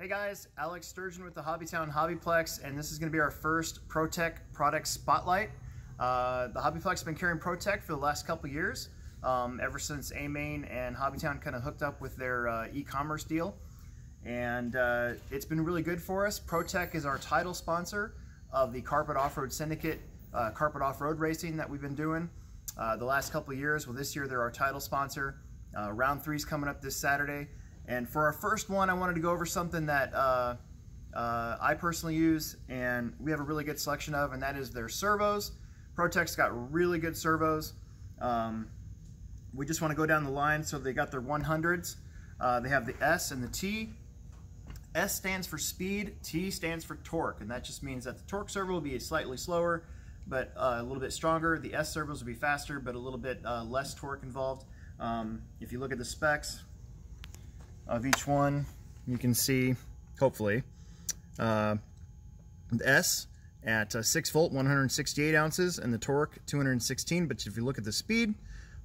Hey guys, Alex Sturgeon with the HobbyTown HobbyPlex, and this is going to be our first ProTek product spotlight. The HobbyPlex has been carrying ProTek for the last couple years, ever since A-Main and HobbyTown kind of hooked up with their e-commerce deal, and it's been really good for us. ProTek is our title sponsor of the Carpet Off-Road Syndicate carpet off-road racing that we've been doing the last couple of years. Well, this year they're our title sponsor. Round 3 is coming up this Saturday. And for our first one, I wanted to go over something that I personally use and we have a really good selection of, and that is their servos. ProTek's got really good servos. We just want to go down the line. So they got their 100s. They have the S and the T. S stands for speed, T stands for torque, and that just means that the torque servo will be slightly slower, but a little bit stronger. The S servos will be faster, but a little bit less torque involved. If you look at the specs of each one, you can see, hopefully, the S at 6 volt, 168 ounces, and the torque 216. But if you look at the speed,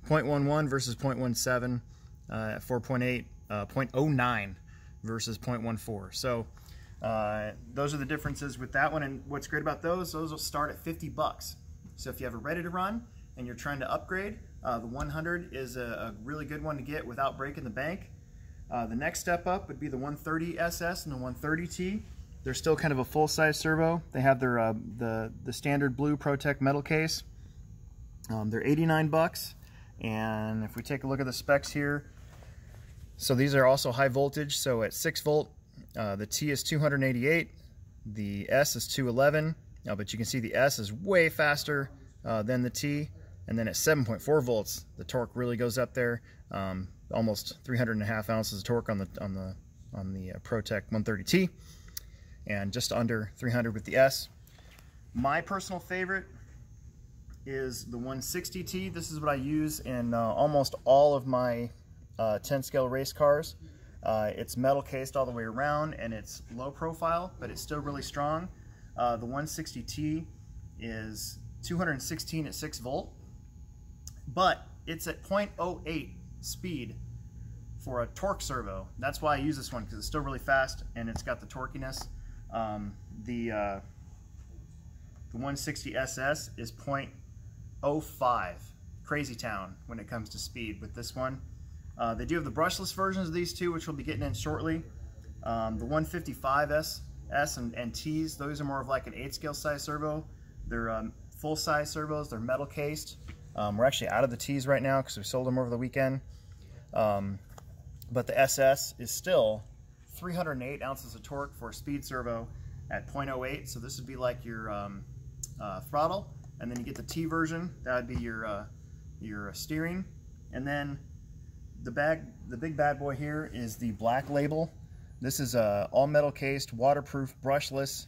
0.11 versus 0.17, 4.8, 0.09 versus 0.14. So those are the differences with that one. And what's great about those will start at $50. So if you have a ready to run and you're trying to upgrade, the 100 is a really good one to get without breaking the bank. The next step up would be the 130 SS and the 130T. They're still kind of a full-size servo. They have their the standard blue ProTek metal case. They're $89, and if we take a look at the specs here, so these are also high voltage. So at 6 volt, the T is 288, the S is 211, but you can see the S is way faster than the T. And then at 7.4 volts, the torque really goes up there. Almost 300.5 ounces of torque on the ProTek 130T, and just under 300 with the S. My personal favorite is the 160T. This is what I use in almost all of my 10 scale race cars. It's metal cased all the way around, and it's low profile, but it's still really strong. The 160T is 216 at 6 volt, but it's at 0.08 speed for a torque servo. That's why I use this one, because it's still really fast and it's got the torquiness. The 160 SS is 0.05, crazy town when it comes to speed with this one. They do have the brushless versions of these two, which we'll be getting in shortly. The 155 S and T's, those are more of like an 8 scale size servo. They're full size servos. They're metal cased. We're actually out of the T's right now because we sold them over the weekend. But the SS is still 308 ounces of torque for a speed servo at 0.08. So this would be like your throttle, and then you get the T version. That would be your steering. And then the big bad boy here is the Black Label. This is all metal cased, waterproof, brushless.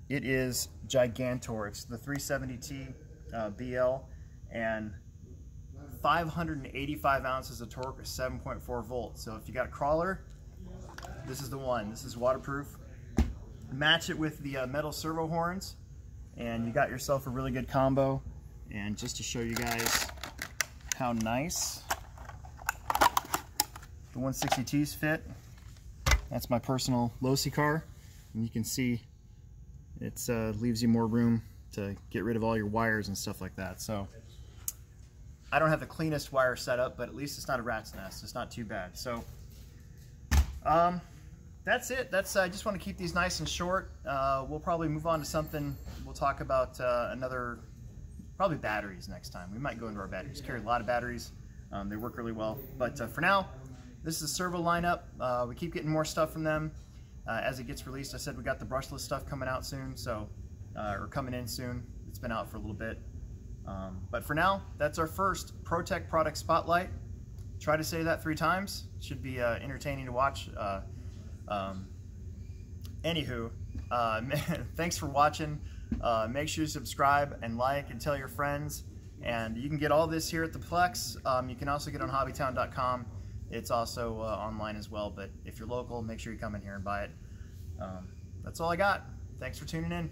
It is gigantor. It's the 370T BL. And 585 ounces of torque with 7.4 volts. So if you got a crawler, this is the one. This is waterproof. Match it with the metal servo horns, and you got yourself a really good combo. And just to show you guys how nice the 160Ts fit, that's my personal Losi car, and you can see it leaves you more room to get rid of all your wires and stuff like that. So I don't have the cleanest wire setup, but at least it's not a rat's nest. It's not too bad. So that's it. I just want to keep these nice and short. We'll probably move on to something. We'll talk about probably batteries next time. We might go into our batteries. Carry a lot of batteries. They work really well. But for now, this is the servo lineup. We keep getting more stuff from them as it gets released. I said we got the brushless stuff coming out soon, so or coming in soon. It's been out for a little bit. But for now, that's our first ProTek product spotlight. Try to say that 3 times. Should be entertaining to watch. Anywho, thanks for watching. Make sure you subscribe and like and tell your friends. And you can get all this here at the Plex. You can also get it on HobbyTown.com. It's also online as well. But if you're local, make sure you come in here and buy it. That's all I got. Thanks for tuning in.